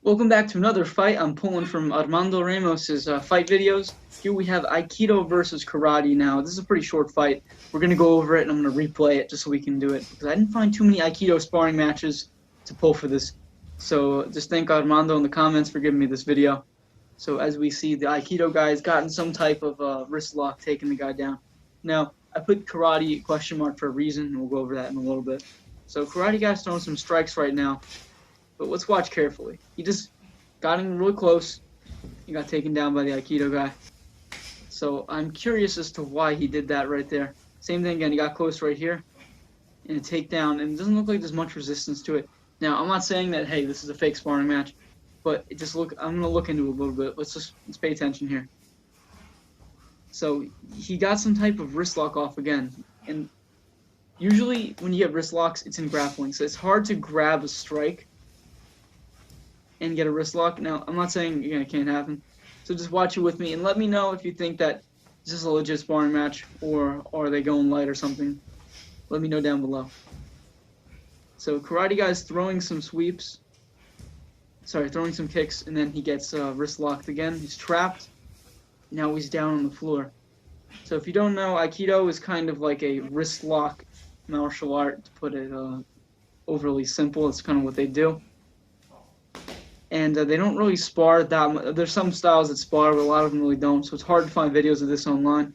Welcome back to another fight. I'm pulling from Armando Ramos's fight videos. Here we have Aikido versus Karate now. This is a pretty short fight. We're going to go over it and I'm going to replay it just so we can do it. Because I didn't find too many Aikido sparring matches to pull for this. So just thank Armando in the comments for giving me this video. So as we see, the Aikido guy has gotten some type of wrist lock taking the guy down. Now, I put Karate question mark for a reason, and we'll go over that in a little bit. So Karate guy's throwing some strikes right now. But let's watch carefully. He just got him really close. He got taken down by the Aikido guy. So I'm curious as to why he did that right there. Same thing again, he got close right here. And a takedown, and it doesn't look like there's much resistance to it. Now, I'm not saying that, hey, this is a fake sparring match. But it just I'm going to look into it a little bit. Let's pay attention here. So he got some type of wrist lock off again. And usually when you get wrist locks, it's in grappling. So it's hard to grab a strike and get a wrist lock. Now, I'm not saying it can't happen. So just watch it with me and let me know if you think that this is a legit sparring match or are they going light or something. Let me know down below. So Karate guy's throwing some sweeps. Sorry, throwing some kicks, and then he gets wrist locked again. He's trapped. Now he's down on the floor. So if you don't know, Aikido is kind of like a wrist lock martial art, to put it overly simple. It's kind of what they do. And they don't really spar that much. There's some styles that spar, but a lot of them really don't. So it's hard to find videos of this online.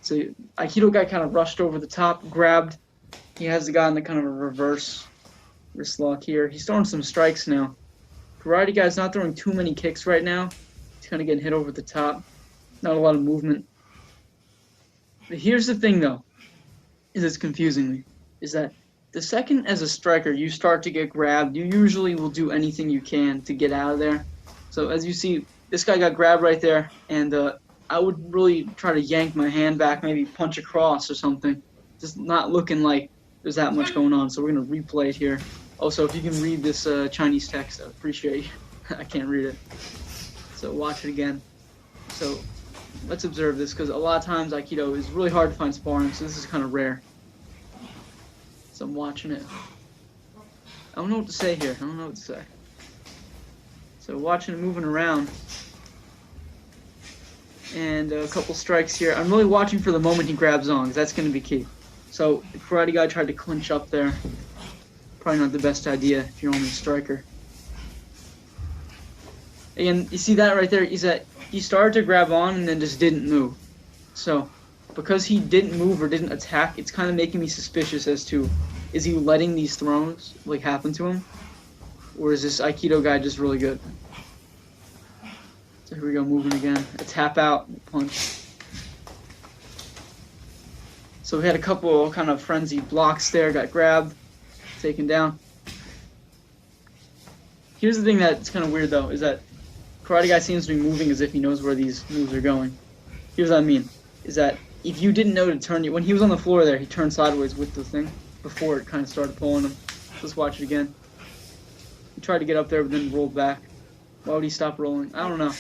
So Aikido guy kind of rushed over the top, grabbed. He has the guy in the kind of a reverse wrist lock here. He's throwing some strikes now. Karate guy's not throwing too many kicks right now. He's kind of getting hit over the top. Not a lot of movement. But here's the thing, though, is it's confusing me, is that the second as a striker you start to get grabbed, you usually will do anything you can to get out of there. So as you see, this guy got grabbed right there, and I would really try to yank my hand back, maybe punch across or something. Just not looking like there's that much going on. So we're going to replay it here. Also, if you can read this Chinese text, I'd appreciate it. I can't read it. So watch it again. So let's observe this, because a lot of times Aikido is really hard to find sparring, so this is kind of rare. So I'm watching it. I don't know what to say here. I don't know what to say. So watching it moving around. And a couple strikes here. I'm really watching for the moment he grabs on, because that's going to be key. So the Karate guy tried to clinch up there. Probably not the best idea if you're only a striker. And you see that right there? Is that he started to grab on and then just didn't move. So because he didn't move or didn't attack, it's kind of making me suspicious as to, is he letting these throws like happen to him, or is this Aikido guy just really good? So here we go, moving again. A tap out punch. So we had a couple kind of frenzied blocks there, got grabbed, taken down. Here's the thing that's kind of weird though, is that Karate guy seems to be moving as if he knows where these moves are going. Here's what I mean, is that if you didn't know to turn, when he was on the floor there, he turned sideways with the thing before it kind of started pulling him. Let's watch it again. He tried to get up there, but then rolled back. Why would he stop rolling? I don't know.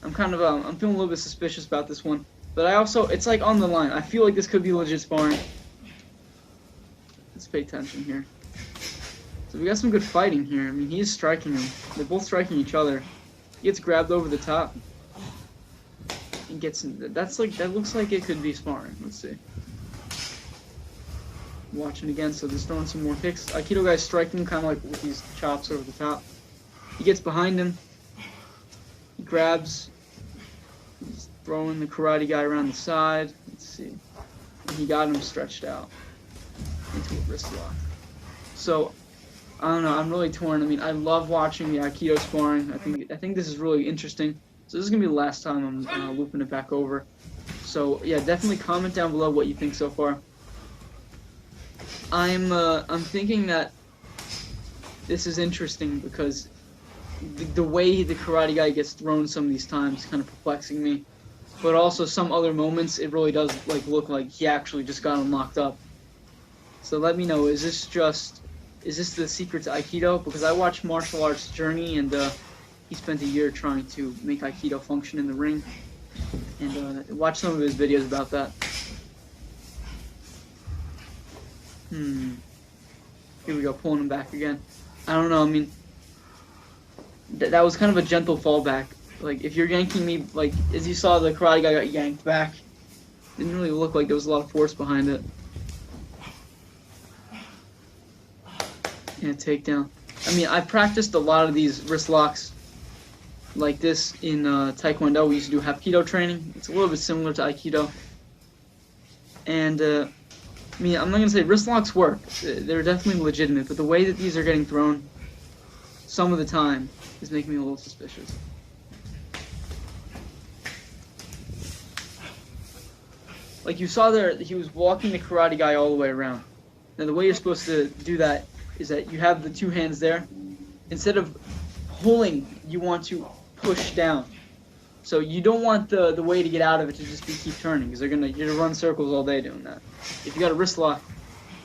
I'm kind of, I'm feeling a little bit suspicious about this one. But I also, it's like on the line. I feel like this could be legit sparring. Let's pay attention here. So we got some good fighting here. I mean, he is striking him. They're both striking each other. He gets grabbed over the top. And gets, that looks like it could be sparring. Let's see. Watching again, so they're throwing some more kicks. Aikido guy's striking kind of like with these chops over the top. He gets behind him. He grabs. He's throwing the Karate guy around the side. Let's see. And he got him stretched out into a wrist lock. So I don't know. I'm really torn. I mean, I love watching the Aikido sparring. I think this is really interesting. So this is gonna be the last time I'm looping it back over. So yeah, definitely comment down below what you think so far. I'm thinking that this is interesting because the way the Karate guy gets thrown some of these times is kind of perplexing me. But also some other moments it really does like look like he actually just got him locked up. So let me know, is this the secret to Aikido? Because I watched Martial Arts Journey, and he spent a year trying to make Aikido function in the ring. And watch some of his videos about that. Here we go, pulling him back again. I don't know, I mean, that was kind of a gentle fallback. Like, if you're yanking me, like, as you saw, the karate guy got yanked back. Didn't really look like there was a lot of force behind it. And a takedown. I mean, I practiced a lot of these wrist locks like this in Taekwondo. We used to do Hapkido training. It's a little bit similar to Aikido. And, I mean, I'm not going to say wrist locks work. They're definitely legitimate, but the way that these are getting thrown some of the time is making me a little suspicious. Like you saw there, he was walking the karate guy all the way around. Now the way you're supposed to do that is that you have the two hands there. Instead of pulling, you want to push down. So you don't want the way to get out of it to just be keep turning, because you're gonna run circles all day doing that. If you got a wrist lock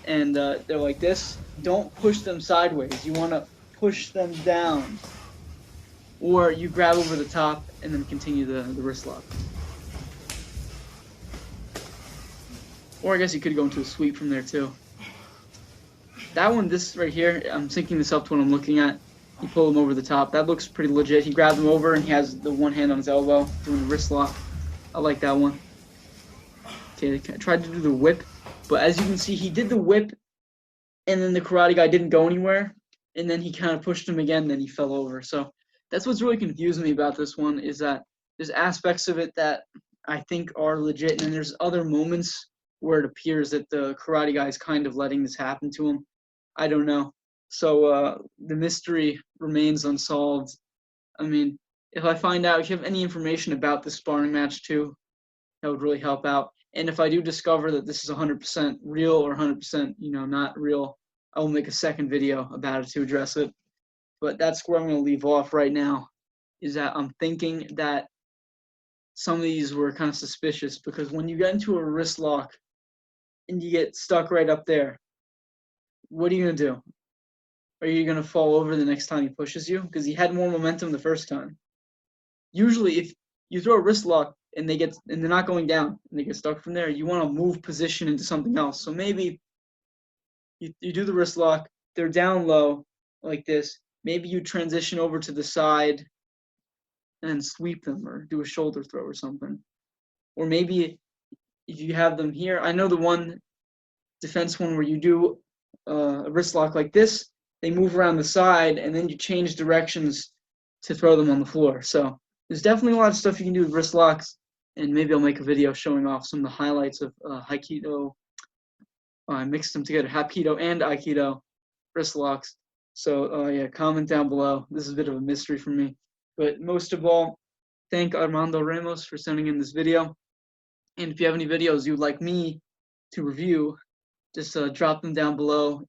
and they're like this, don't push them sideways. You want to push them down, or you grab over the top and then continue the wrist lock. Or I guess you could go into a sweep from there too. That one, this right here, I'm syncing this up to what I'm looking at. You pull him over the top. That looks pretty legit. He grabbed him over and he has the one hand on his elbow doing the wrist lock. I like that one. Okay, I tried to do the whip, but as you can see, he did the whip and then the karate guy didn't go anywhere, and then he kind of pushed him again, then he fell over. So that's what's really confusing me about this one, is that there's aspects of it that I think are legit, and then there's other moments where it appears that the karate guy is kind of letting this happen to him. I don't know. So the mystery remains unsolved. I mean, if I find out, if you have any information about the sparring match too, that would really help out. And if I do discover that this is 100% real or 100%, not real, I will make a second video about it to address it. But that's where I'm going to leave off right now, is that I'm thinking that some of these were kind of suspicious, because when you get into a wrist lock and you get stuck right up there, what are you going to do? Are you going to fall over the next time he pushes you? Because he had more momentum the first time. Usually, if you throw a wrist lock and they're not going down and they get stuck from there, you want to move position into something else. So maybe you do the wrist lock, they're down low like this. Maybe you transition over to the side and sweep them, or do a shoulder throw or something. Or maybe if you have them here, I know the one defense one where you do a wrist lock like this, they move around the side and then you change directions to throw them on the floor. So there's definitely a lot of stuff you can do with wrist locks, and maybe I'll make a video showing off some of the highlights of Aikido. I mixed them together, Hapkido and Aikido wrist locks. So yeah, comment down below. This is a bit of a mystery for me. But most of all, thank Armando Ramos for sending in this video. And if you have any videos you'd like me to review, just drop them down below,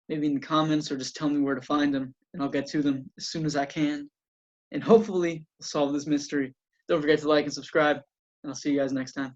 maybe in the comments, or just tell me where to find them, and I'll get to them as soon as I can. And hopefully, we'll solve this mystery. Don't forget to like and subscribe, and I'll see you guys next time.